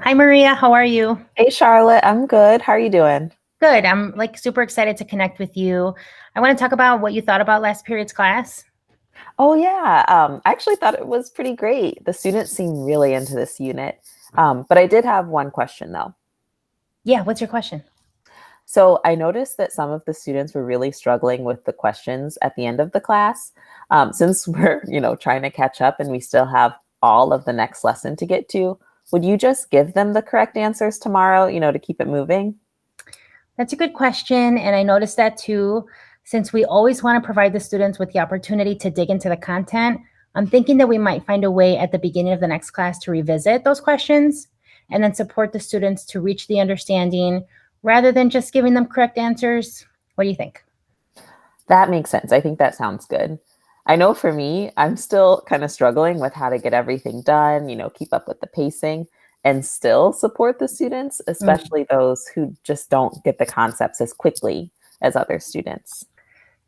Hi, Maria. How are you? Hey Charlotte, I'm good. How are you doing? Good. I'm super excited to connect with you. I want to talk about what you thought about last period's class. Oh yeah, I actually thought it was pretty great. The students seem really into this unit. But I did have one question though. Yeah, what's your question? So I noticed that some of the students were really struggling with the questions at the end of the class. Since we're, trying to catch up and we still have all of the next lesson to get to, would you just give them the correct answers tomorrow, to keep it moving? That's a good question. And I noticed that too. Since we always want to provide the students with the opportunity to dig into the content, I'm thinking that we might find a way at the beginning of the next class to revisit those questions and then support the students to reach the understanding rather than just giving them correct answers. What do you think? That makes sense. I think that sounds good. I know for me, I'm still kind of struggling with how to get everything done, keep up with the pacing and still support the students, Mm. especially those who just don't get the concepts as quickly as other students.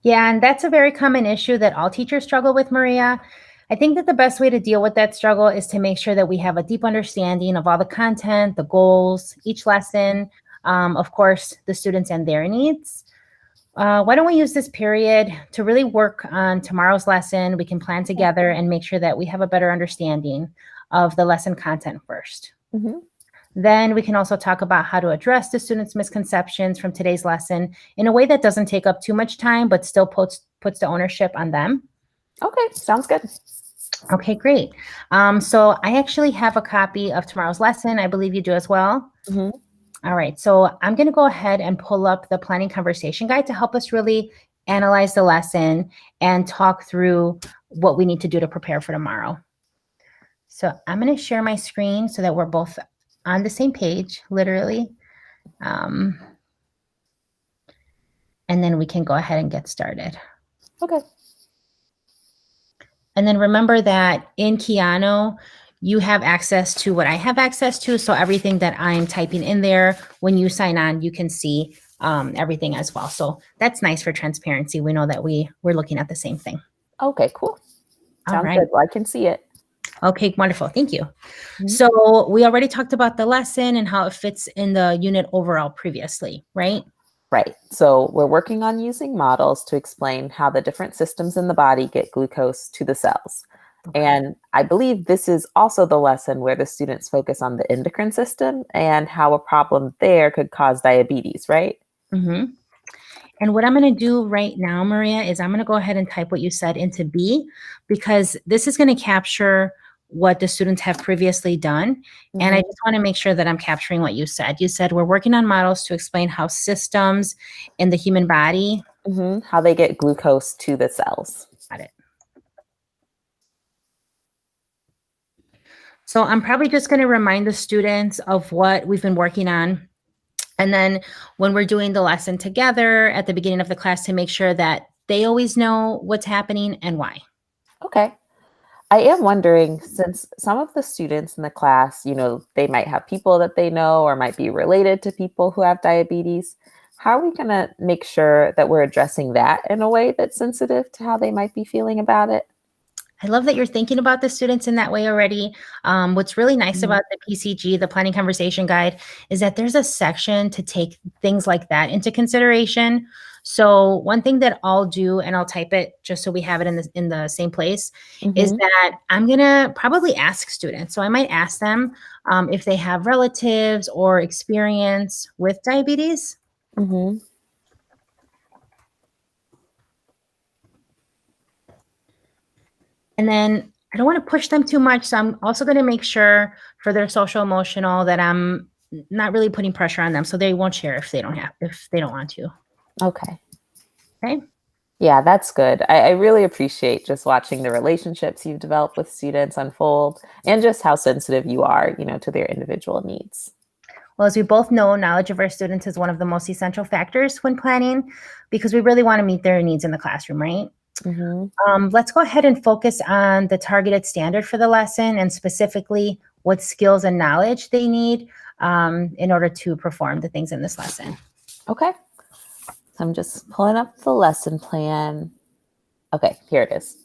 Yeah, and that's a very common issue that all teachers struggle with, Maria. I think that the best way to deal with that struggle is to make sure that we have a deep understanding of all the content, the goals, each lesson, of course, the students and their needs. Why don't we use this period to really work on tomorrow's lesson? We can plan together and make sure that we have a better understanding of the lesson content first. Hmm. Then we can also talk about how to address the students' misconceptions from today's lesson in a way that doesn't take up too much time, but still puts the ownership on them. Okay, sounds good. Okay, great. So I actually have a copy of tomorrow's lesson. I believe you do as well. Hmm. All right, so I'm going to go ahead and pull up the planning conversation guide to help us really analyze the lesson and talk through what we need to do to prepare for tomorrow. So I'm going to share my screen so that we're both on the same page, literally. Um, and then we can go ahead and get started. Okay. And then remember that in Keanu, you have access to what I have access to. So everything that I'm typing in there, when you sign on, you can see everything as well. So that's nice for transparency. We know that we're looking at the same thing. Okay, cool. All Sounds right. good. Well, I can see it. Okay, wonderful. Thank you. Mhm. So we already talked about the lesson and how it fits in the unit overall previously, right? Right. So we're working on using models to explain how the different systems in the body get glucose to the cells. Okay. And I believe this is also the lesson where the students focus on the endocrine system and how a problem there could cause diabetes, right? Mm-hmm. And what I'm going to do right now, Maria, is I'm going to go ahead and type what you said into B because this is going to capture what the students have previously done. And I Hmm. just want to make sure that I'm capturing what you said. You said we're working on models to explain how systems in the human body. How they get glucose to the cells. Got it. So I'm probably just going to remind the students of what we've been working on. And then when we're doing the lesson together at the beginning of the class to make sure that they always know what's happening and why. Okay. I am wondering, since some of the students in the class, they might have people that they know or might be related to people who have diabetes. How are we going to make sure that we're addressing that in a way that's sensitive to how they might be feeling about it? I love that you're thinking about the students in that way already. What's really nice Mhm. about the PCG, the Planning Conversation Guide, is that there's a section to take things like that into consideration. So one thing that I'll do, and I'll type it just so we have it in the same place, is Mhm. that I'm gonna probably ask students. So I might ask them if they have relatives or experience with diabetes. Mhm. And then I don't want to push them too much. So I'm also going to make sure for their social emotional that I'm not really putting pressure on them. So they won't share if they don't want to. Okay. Okay. Yeah, that's good. I really appreciate just watching the relationships you've developed with students unfold and just how sensitive you are, to their individual needs. Well, as we both know, knowledge of our students is one of the most essential factors when planning because we really want to meet their needs in the classroom, right? Mhm. Let's go ahead and focus on the targeted standard for the lesson and specifically what skills and knowledge they need in order to perform the things in this lesson. Okay. So I'm just pulling up the lesson plan. Okay, here it is.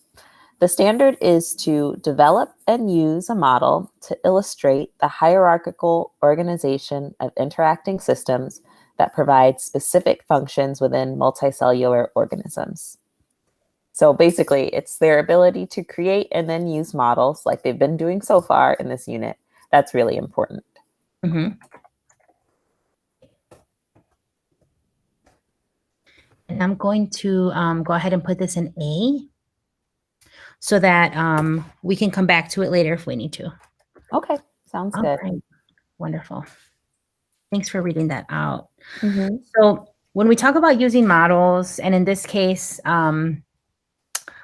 The standard is to develop and use a model to illustrate the hierarchical organization of interacting systems that provide specific functions within multicellular organisms. So basically, it's their ability to create and then use models like they've been doing so far in this unit. That's really important. Mm-hmm. And I'm going to go ahead and put this in A so that we can come back to it later if we need to. Okay, sounds All good. right. Wonderful. Thanks for reading that out. Mm-hmm. So when we talk about using models, and in this case,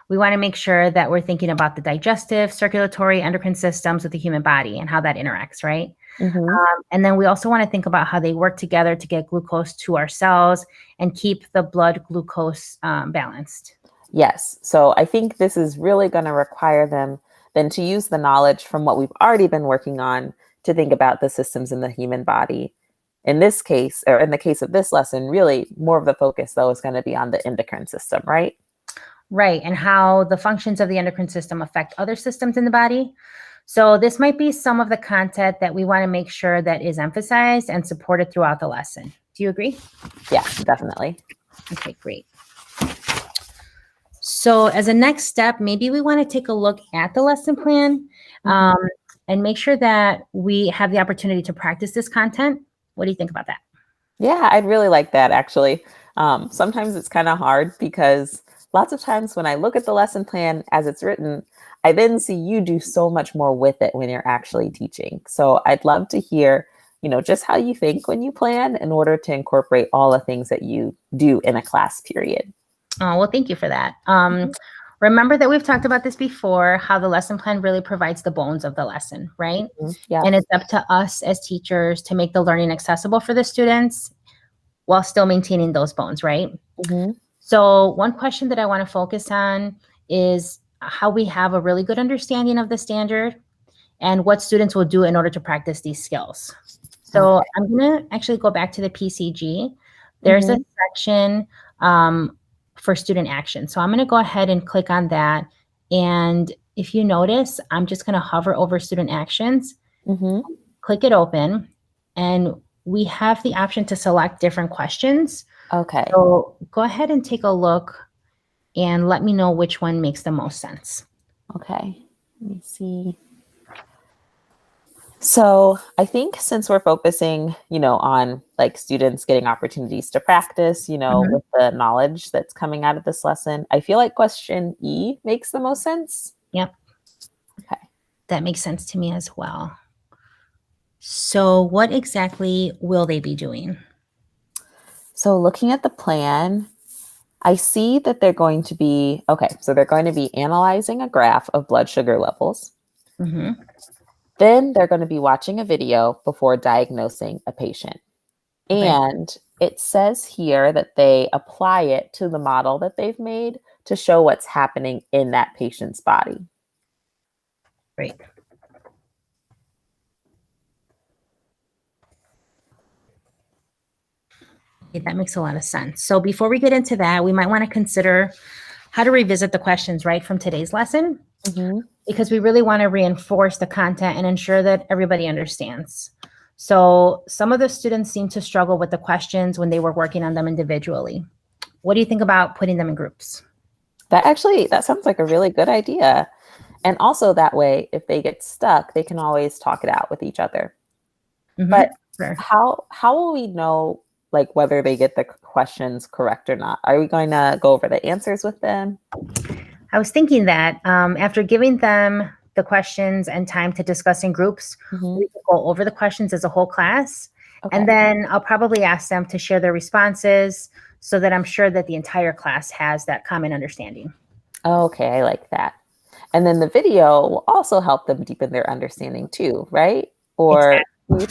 we want to make sure that we're thinking about the digestive, circulatory, endocrine systems of the human body and how that interacts, right? Mm-hmm. And then we also want to think about how they work together to get glucose to our cells and keep the blood glucose balanced. Yes. So I think this is really going to require them then to use the knowledge from what we've already been working on to think about the systems in the human body. In this case, or in the case of this lesson, really more of the focus, though, is going to be on the endocrine system, right? Right. And how the functions of the endocrine system affect other systems in the body. So this might be some of the content that we want to make sure that is emphasized and supported throughout the lesson. Do you agree? Yeah, definitely. Okay, great. So as a next step, maybe we want to take a look at the lesson plan and make sure that we have the opportunity to practice this content. What do you think about that? Yeah, I'd really like that, actually. Sometimes it's kind of hard because lots of times when I look at the lesson plan as it's written, I then see you do so much more with it when you're actually teaching. So I'd love to hear, just how you think when you plan in order to incorporate all the things that you do in a class period. Oh, well, thank you for that. Remember that we've talked about this before, how the lesson plan really provides the bones of the lesson, right? Yeah. And it's up to us as teachers to make the learning accessible for the students while still maintaining those bones, right? Mm-hmm. So one question that I want to focus on is how we have a really good understanding of the standard and what students will do in order to practice these skills. So Okay. I'm going to actually go back to the PCG. There's a section for student action. So I'm going to go ahead and click on that. And if you notice, I'm just going to hover over student actions, click it open, and we have the option to select different questions. Okay. So go ahead and take a look and let me know which one makes the most sense. Okay. Let me see. So I think since we're focusing, on like students getting opportunities to practice, with the knowledge that's coming out of this lesson, I feel like question E makes the most sense. Yep. Okay. That makes sense to me as well. So what exactly will they be doing? So looking at the plan, I see that they're going to be analyzing a graph of blood sugar levels. Then they're going to be watching a video before diagnosing a patient. Okay. And it says here that they apply it to the model that they've made to show what's happening in that patient's body. Great. Okay, that makes a lot of sense. So before we get into that, we might want to consider how to revisit the questions, right, from today's lesson. Because we really want to reinforce the content and ensure that everybody understands. So some of the students seem to struggle with the questions when they were working on them individually. What do you think about putting them in groups? That sounds like a really good idea. And also that way, if they get stuck, they can always talk it out with each other. But sure. How will we know like whether they get the questions correct or not? Are we going to go over the answers with them? I was thinking that after giving them the questions and time to discuss in groups, we could go over the questions as a whole class. Okay. And then I'll probably ask them to share their responses so that I'm sure that the entire class has that common understanding. Okay, I like that. And then the video will also help them deepen their understanding too, right? Or exactly. Do you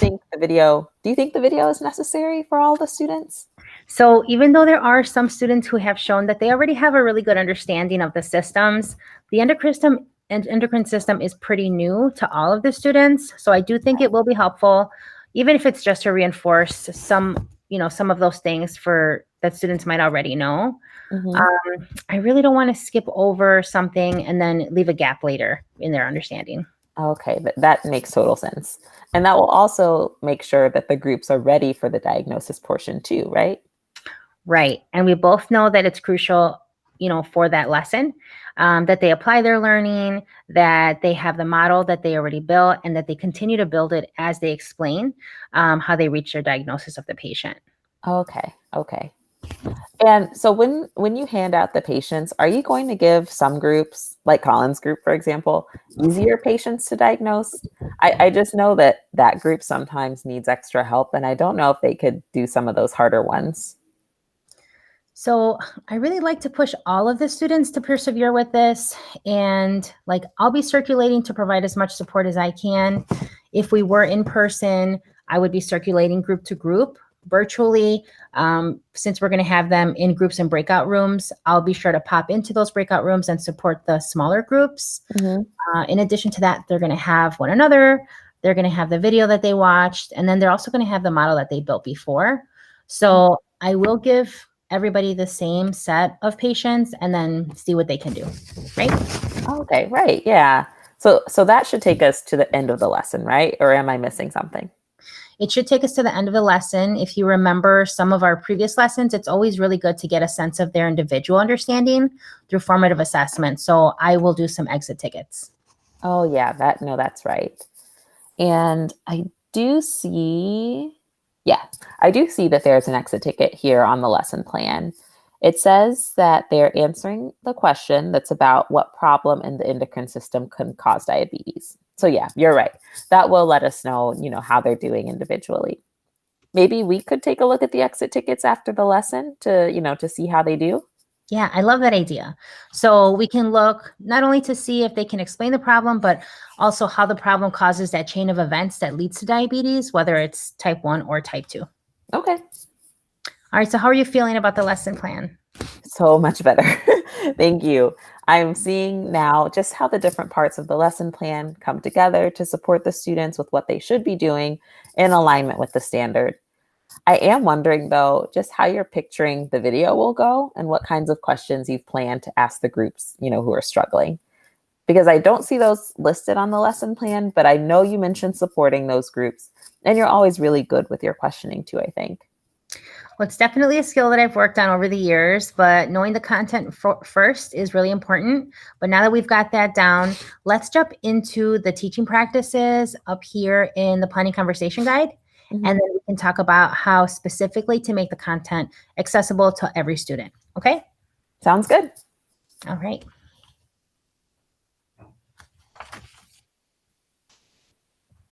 think the video is necessary for all the students? So even though there are some students who have shown that they already have a really good understanding of the systems, the endocrine system is pretty new to all of the students. So I do think it will be helpful, even if it's just to reinforce some, some of those things for that students might already know. Hmm. I really don't want to skip over something and then leave a gap later in their understanding. Okay, that makes total sense. And that will also make sure that the groups are ready for the diagnosis portion too, right? Right. And we both know that it's crucial, for that lesson, that they apply their learning, that they have the model that they already built, and that they continue to build it as they explain how they reach their diagnosis of the patient. Okay, okay. And so when you hand out the patients, are you going to give some groups, like Colin's group, for example, easier patients to diagnose? I just know that that group sometimes needs extra help, and I don't know if they could do some of those harder ones. So I really like to push all of the students to persevere with this. And like, I'll be circulating to provide as much support as I can. If we were in person, I would be circulating group to group. Virtually, since we're going to have them in groups and breakout rooms, I'll be sure to pop into those breakout rooms and support the smaller groups. Hmm. In addition to that, they're going to have one another. They're going to have the video that they watched, and then they're also going to have the model that they built before. So I will give everybody the same set of patients and then see what they can do, right? Okay, right, yeah. So that should take us to the end of the lesson, right? Or am I missing something? It should take us to the end of the lesson. If you remember some of our previous lessons, it's always really good to get a sense of their individual understanding through formative assessment. So I will do some exit tickets. Oh yeah, that's right. And yeah, I do see that there's an exit ticket here on the lesson plan. It says that they're answering the question that's about what problem in the endocrine system can cause diabetes. So yeah, you're right. That will let us know, how they're doing individually. Maybe we could take a look at the exit tickets after the lesson to see how they do. Yeah, I love that idea. So we can look not only to see if they can explain the problem, but also how the problem causes that chain of events that leads to diabetes, whether it's type 1 or type 2. Okay. All right, so how are you feeling about the lesson plan? So much better. Thank you. I'm seeing now just how the different parts of the lesson plan come together to support the students with what they should be doing in alignment with the standard. I am wondering, though, just how you're picturing the video will go and what kinds of questions you've planned to ask the groups, who are struggling. Because I don't see those listed on the lesson plan, but I know you mentioned supporting those groups, and you're always really good with your questioning too, I think. Well, it's definitely a skill that I've worked on over the years, but knowing the content first is really important. But now that we've got that down, let's jump into the teaching practices up here in the planning conversation guide. Mhm. And then we can talk about how specifically to make the content accessible to every student. Okay? Sounds good. All right.